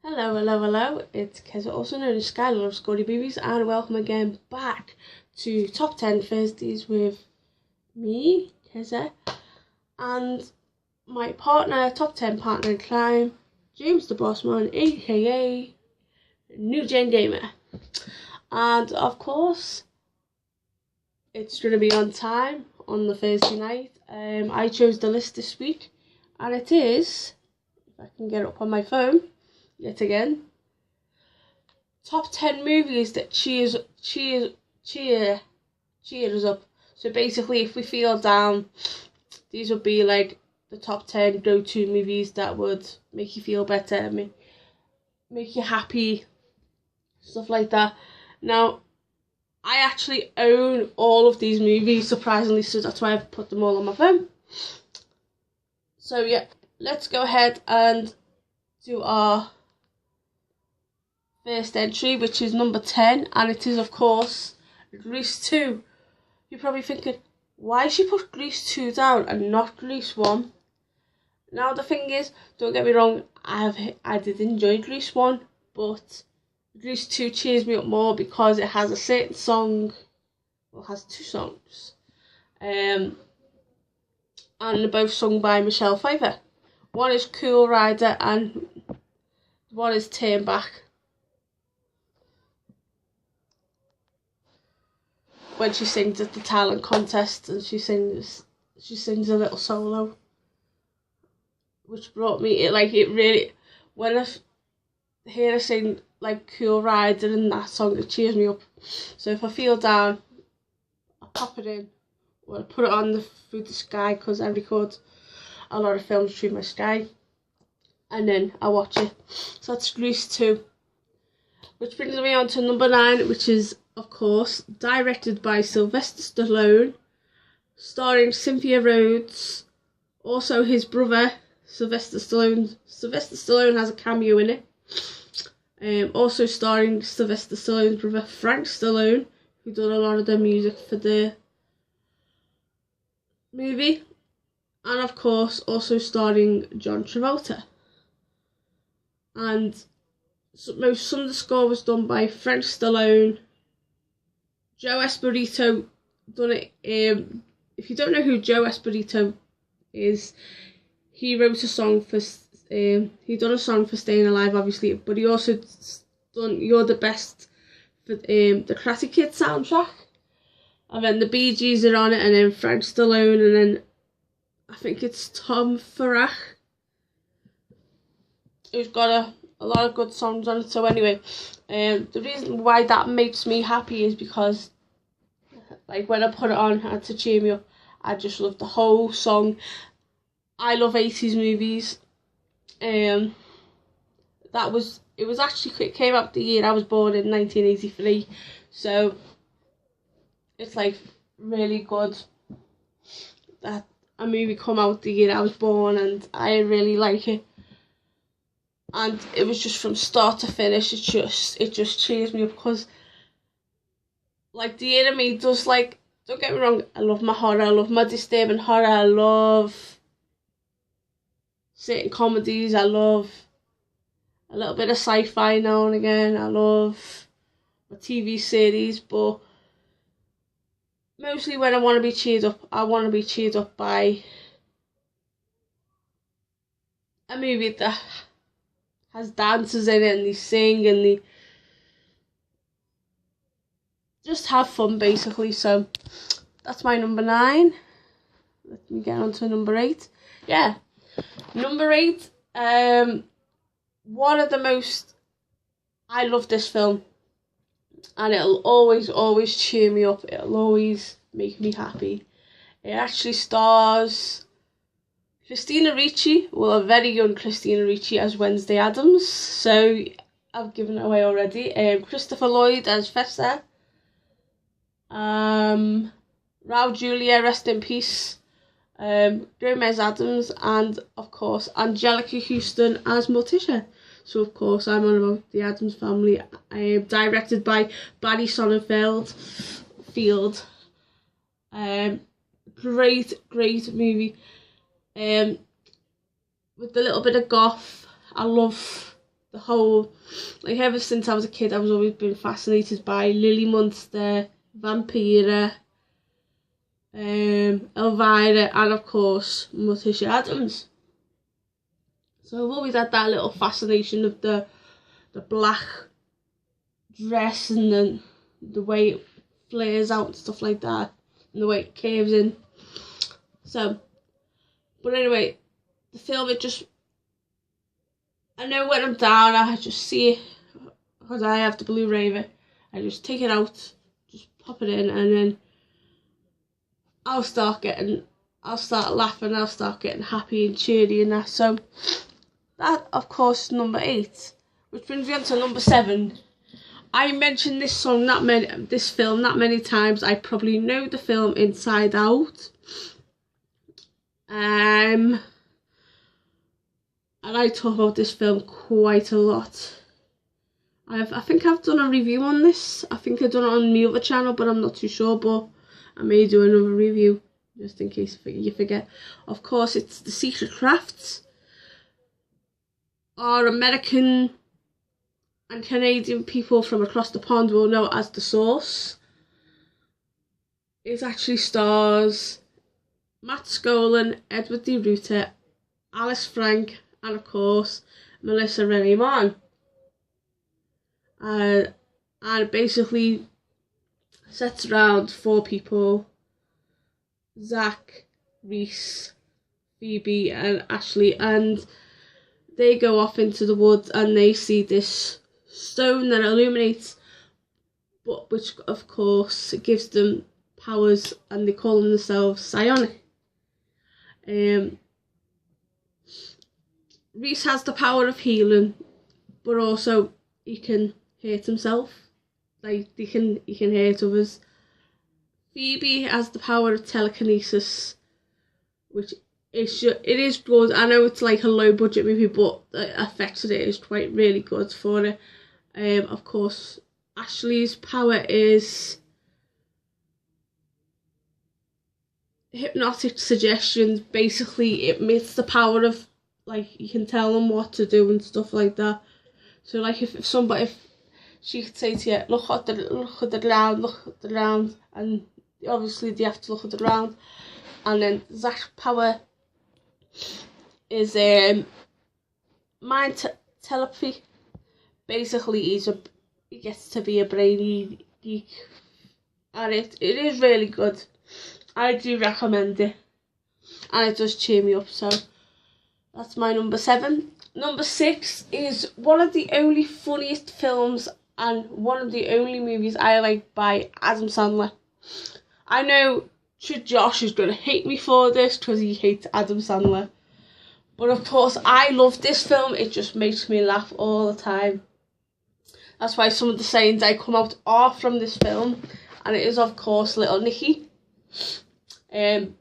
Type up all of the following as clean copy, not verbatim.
Hello, hello, hello. It's Keza, also known as Skylar of Scotty Boobies, and welcome again back to Top 10 Thursdays with me, Keza, and my partner, Top 10 partner in crime, James the Bossman, aka New Gen Gamer. And of course, it's going to be on time on the Thursday night. I chose the list this week, and it is, if I can get it up on my phone, yet again, top 10 movies that cheer us up. So basically, if we feel down, these would be like the top 10 go-to movies that would make you feel better, make you happy, stuff like that. Now, I actually own all of these movies, surprisingly, so that's why I've put them all on my phone. So yeah, let's go ahead and do our first entry, which is number 10, and it is, of course, Grease 2. You're probably thinking, why she put Grease 2 down and not Grease 1? Now, the thing is, don't get me wrong, I did enjoy Grease 1, but Grease 2 cheers me up more because it has a certain song, well, it has two songs, and they're both sung by Michelle Pfeiffer. One is Cool Rider and one is Turn Back. When she sings at the talent contest and she sings a little solo, which brought me, when I hear her sing like Cool Rider in that song, it cheers me up. So if I feel down, I pop it in, or I put it on through the Sky, because I record a lot of films through my Sky, and then I watch it. So that's Grease 2. Which brings me on to number 9, which is, of course, directed by Sylvester Stallone, starring Cynthia Rhodes, also his brother, Sylvester Stallone. Sylvester Stallone has a cameo in it. Also starring Sylvester Stallone's brother, Frank Stallone, who done a lot of the music for the movie. And, of course, also starring John Travolta. And most of the score was done by Frank Stallone. Joe Esposito done it. If you don't know who Joe Esposito is, he wrote a song for. He done a song for Staying Alive, obviously, but he also done "You're the Best" for the Karate Kid soundtrack. And then the Bee Gees are on it, and then Frank Stallone, and then I think it's Tom Farrah, who's got a lot of good songs on it. So anyway, the reason why that makes me happy is because, like, when I put it on to cheer me up, I just love the whole song. I love 80s movies. It came out the year I was born in 1983, so it's like really good that a movie come out the year I was born, and I really like it. And it was just from start to finish, it just cheers me up, because like the enemy does, like, don't get me wrong, I love my horror, I love my disturbing horror, I love certain comedies, I love a little bit of sci-fi now and again, I love my TV series, but mostly when I want to be cheered up, I want to be cheered up by a movie that has dancers in it, and they sing, and they just have fun, basically. So that's my number 9. Let me get on to number 8. Yeah, number 8. One of the most, I love this film, and it'll always cheer me up. It'll always make me happy. It actually stars Christina Ricci, well, a very young Christina Ricci as Wednesday Addams, so I've given it away already. Christopher Lloyd as Fester. Raul Julia, rest in peace. Gomez Addams, and of course Angelica Houston as Morticia. So of course I'm on about the Addams Family. Directed by Barry Sonnenfeld. Great movie. With a little bit of goth. I love the whole, like, ever since I was a kid, I was always been fascinated by Lily Munster, Vampira, Elvira, and of course Morticia Adams. So I've always had that little fascination of the black dress and then the way it flares out and stuff like that, and the way it caves in. So, but anyway, the film, it just, I know when I'm down, I just see it, because I have the Blu-ray of it, I just take it out, just pop it in, and then I'll start laughing, I'll start getting happy and cheery and that. So that, of course, number 8, which brings me on to number 7. I mentioned this film that many times. I probably know the film inside out. And I talk about this film quite a lot. I think I've done a review on this. I think I've done it on my other channel, but I'm not too sure. But I may do another review just in case you forget. Of course, it's The Secret Crafts. Our American and Canadian people from across the pond will know as The Source. It actually stars Matt Scolan, Edward D. Rutter, Alice Frank, and of course Melissa Renee Mann. And basically sets around 4 people: Zach, Reese, Phoebe, and Ashley, and they go off into the woods and they see this stone that illuminates, but which of course gives them powers, and they call themselves psionic. Reese has the power of healing, but also he can hurt himself. Like he can hurt others. Phoebe has the power of telekinesis, which it is good. I know it's like a low budget movie, but the effects of it is quite really good for it. Of course, Ashley's power is hypnotic suggestions. Basically, it makes the power of, like, you can tell them what to do and stuff like that. So, like, if she could say to you, look at the ground, and obviously they have to look at the ground. And then Zach's power is mind telepathy. Basically, he gets to be a brainy geek, and it is really good. I do recommend it, and it does cheer me up. So that's my number 7. Number 6 is one of the only funniest films and one of the only movies I like by Adam Sandler. I know Josh is going to hate me for this because he hates Adam Sandler, but of course I love this film. It just makes me laugh all the time. That's why some of the sayings I come out are from this film, and it is of course Little Nicky.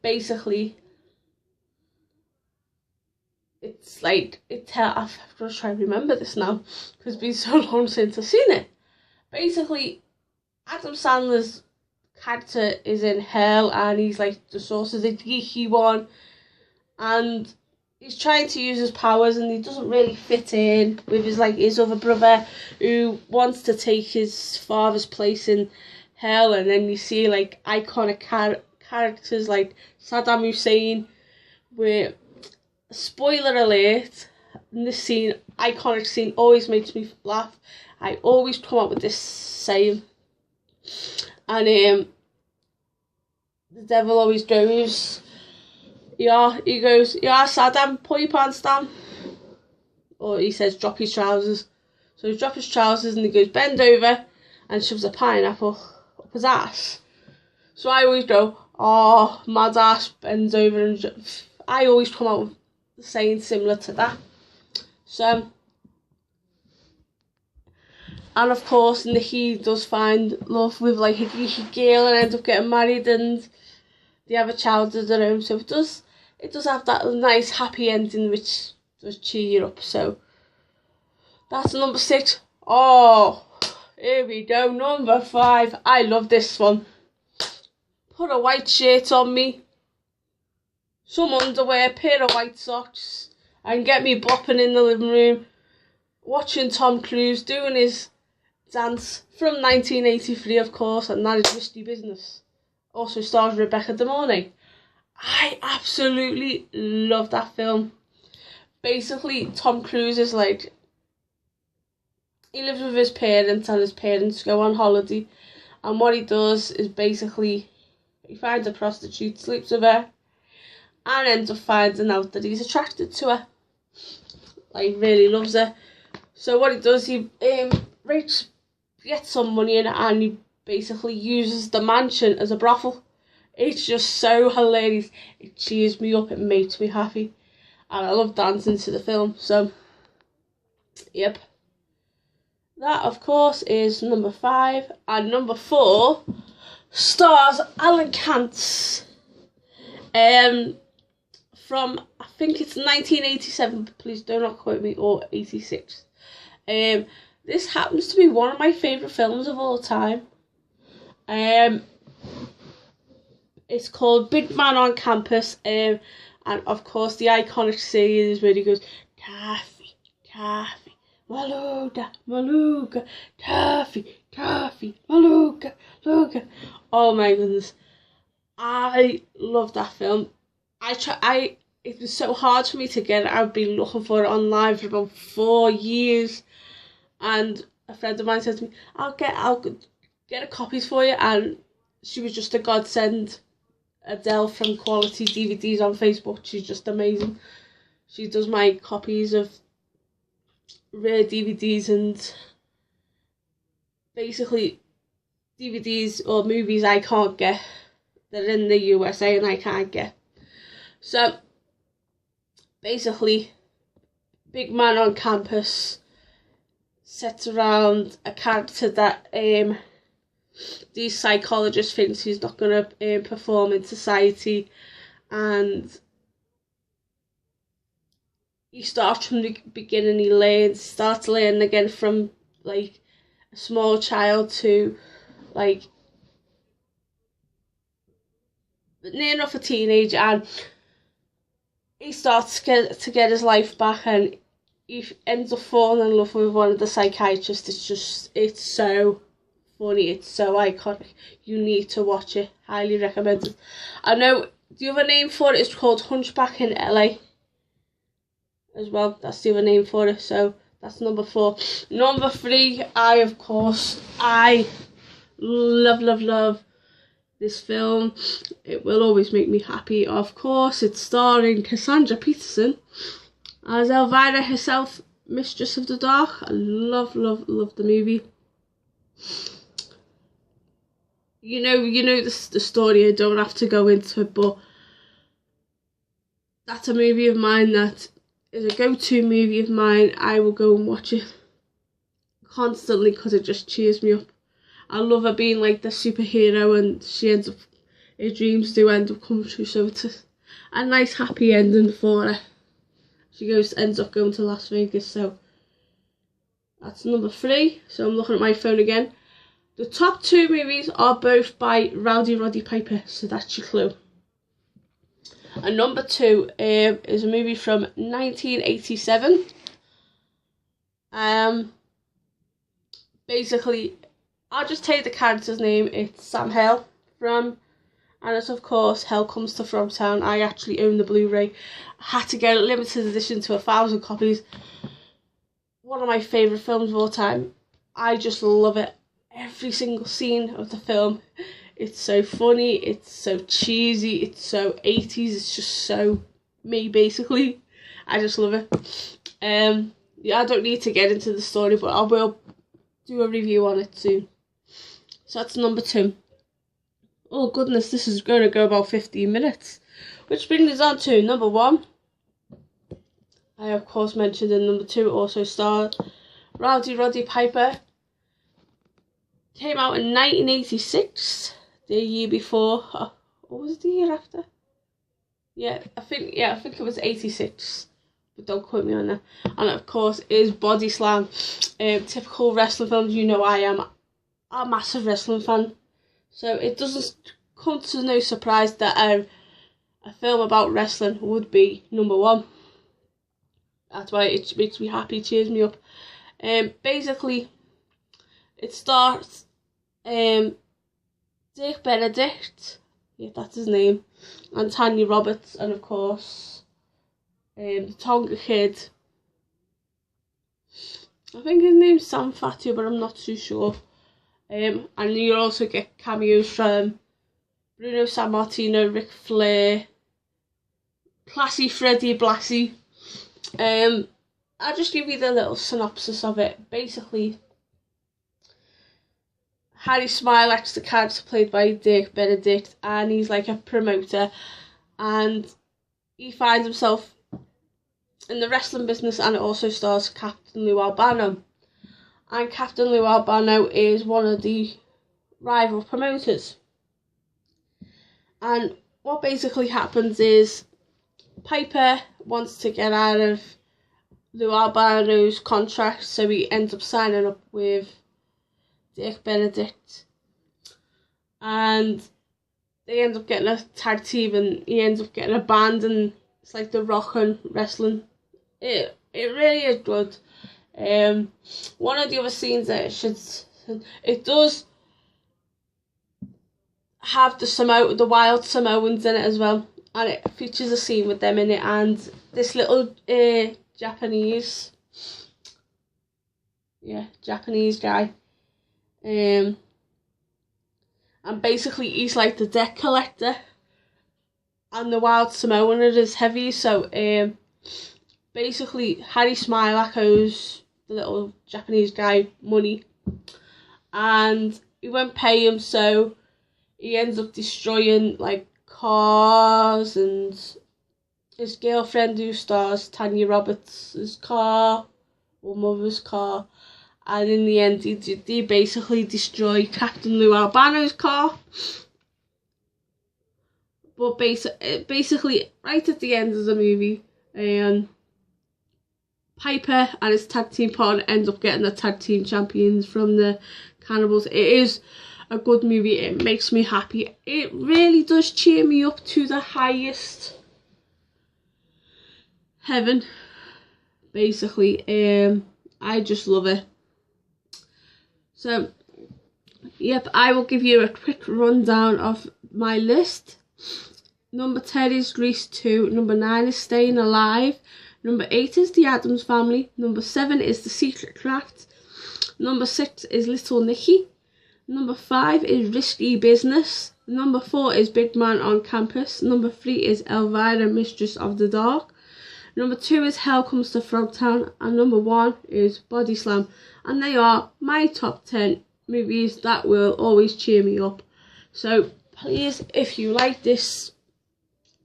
Basically, it's like, I've got to try and remember this now because it's been so long since I've seen it. Basically, Adam Sandler's character is in hell, and he's like the source of the geeky one, and he's trying to use his powers, and he doesn't really fit in with his other brother who wants to take his father's place in hell. And then you see like iconic characters like Saddam Hussein, where, spoiler alert, in this scene, iconic scene, always makes me laugh. I always come up with this saying, and the devil always goes, he goes, yeah, Saddam, pull your pants down. Or he says, drop his trousers. So he drops his trousers and he goes, bend over, and shoves a pineapple up his ass. So I always go, oh, mad ass, bends over, and I always come out with saying similar to that. So, and of course, Nicky does find love with like a geeky girl and ends up getting married, and they have a child of their own. So it does have that nice happy ending which does cheer you up. So that's number 6. Oh, here we go, number 5. I love this one. Put a white shirt on me, some underwear, pair of white socks, and get me bopping in the living room watching Tom Cruise doing his dance from 1983, of course, and that is Risky Business. Also stars Rebecca De Mornay. I absolutely love that film. Basically, Tom Cruise is like, he lives with his parents and his parents go on holiday, and what he does is basically he finds a prostitute, sleeps with her, and ends up finding out that he's attracted to her. Like, really loves her. So what he does, he gets some money in it, and he basically uses the mansion as a brothel. It's just so hilarious. It cheers me up, it makes me happy. And I love dancing to the film, so, yep. That, of course, is number 5. And number 4 stars Alan Kantz. From, I think it's 1987, please do not quote me, or 86. This happens to be one of my favourite films of all time. It's called Big Man on Campus, and of course the iconic scene is where he goes, "Taffy, Taffy, Maluga, Maluga, Taffy, Taffy, Maluga, Maluga." Oh my goodness, I love that film. It was so hard for me to get it. I've been looking for it online for about 4 years, and a friend of mine said to me, I'll get a copies for you," and she was just a godsend. Adele from Quality DVDs on Facebook. She's just amazing. She does my copies of rare DVDs and basically DVDs or movies I can't get. They're in the USA and I can't get. So basically, Big Man on Campus sets around a character that these psychologists think he's not going to perform in society, and he starts from the beginning. He starts learning again from like a small child to like near enough a teenager, and he starts to get his life back, and he ends up falling in love with one of the psychiatrists. It's so funny, it's so iconic. You need to watch it. Highly recommend it. I know the other name for it is called Hunchback in LA as well. That's the other name for it. So that's number 4. Number 3, I love this film. It will always make me happy. Of course, it's starring Cassandra Peterson as Elvira herself, Mistress of the Dark. I love the movie. You know the story. I don't have to go into it, but that's a movie of mine that is a go-to movie of mine. I will go and watch it constantly because it just cheers me up. I love her being like the superhero, and her dreams do end up coming true, so it's a nice happy ending for her. She ends up going to Las Vegas, so that's number 3. So I'm looking at my phone again. The top 2 movies are both by Rowdy Roddy Piper, so that's your clue. And number 2 is a movie from 1987. Basically, I'll just tell you the character's name. It's Sam Hale and it's of course Hell Comes to Frogtown. I actually own the Blu-ray. I had to get a limited edition to 1,000 copies. One of my favourite films of all time. I just love it. Every single scene of the film, it's so funny, it's so cheesy, it's so 80s, it's just so me basically. I just love it. Yeah, I don't need to get into the story, but I will do a review on it soon. So that's number 2. Oh goodness, this is going to go about 15 minutes. Which brings us on to number 1. I of course mentioned in number 2 also starred Rowdy Roddy Piper. Came out in 1986, the year before. What was it, the year after? I think it was 86, but don't quote me on that. And of course is Body Slam. Typical wrestling films. You know I am a massive wrestling fan, so it doesn't come to no surprise that a film about wrestling would be number 1. That's why it makes me happy, cheers me up. Basically, it starts Dick Benedict, yeah, that's his name, and Tanya Roberts, and of course the Tonga Kid. I think his name's Sam Fatu, but I'm not too sure. And you also get cameos from Bruno Sammartino, Ric Flair, Classy Freddie Blassie. I'll just give you the little synopsis of it. Basically, Harry Smilak's the character played by Dick Benedict, and he's like a promoter, and he finds himself in the wrestling business, and it also stars Captain Lou Albano. And Captain Lou Albano is one of the rival promoters. And what basically happens is Piper wants to get out of Lou Albano's contract, so he ends up signing up with Dick Benedict. And they end up getting a tag team, and he ends up getting a band, and it's like The Rock and wrestling. It really is good. One of the other scenes that it does have the Wild Samoans in it as well, and it features a scene with them in it, and this little Japanese guy, and basically he's like the debt collector, and the Wild Samoan is heavy, so basically Harry Smilak owes the little Japanese guy money, and he won't pay him, so he ends up destroying like cars, and his girlfriend, who stars Tanya Roberts' car, or mother's car, and in the end they basically destroy Captain Lou Albano's car. But basically right at the end of the movie, Piper and his tag team partner end up getting the tag team champions from the Cannibals. It is a good movie. It makes me happy. It really does cheer me up to the highest heaven, basically. I just love it. So, yep, I will give you a quick rundown of my list. Number 10 is Grease 2. Number 9 is Staying Alive. Number 8 is The Addams Family. Number 7 is The Secret Craft. Number 6 is Little Nicky. Number 5 is Risky Business. Number 4 is Big Man on Campus. Number 3 is Elvira, Mistress of the Dark. Number 2 is Hell Comes to Frogtown. And number 1 is Body Slam. And they are my top 10 movies that will always cheer me up. So please, if you like this,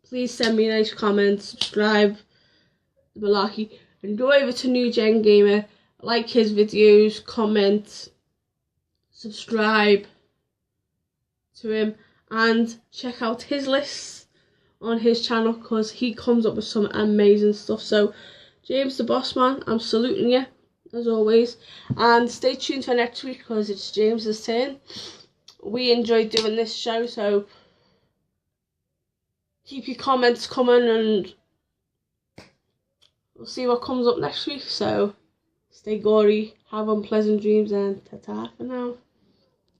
please send me a nice comment, subscribe, the malarkey, and go over to New Gen Gamer, like his videos, comment, subscribe to him, and check out his lists on his channel, because he comes up with some amazing stuff. So James the Boss Man, I'm saluting you as always, and stay tuned for next week because it's James's turn. We enjoyed doing this show, so keep your comments coming, and we'll see what comes up next week. So stay gory, have unpleasant dreams, and ta-ta for now.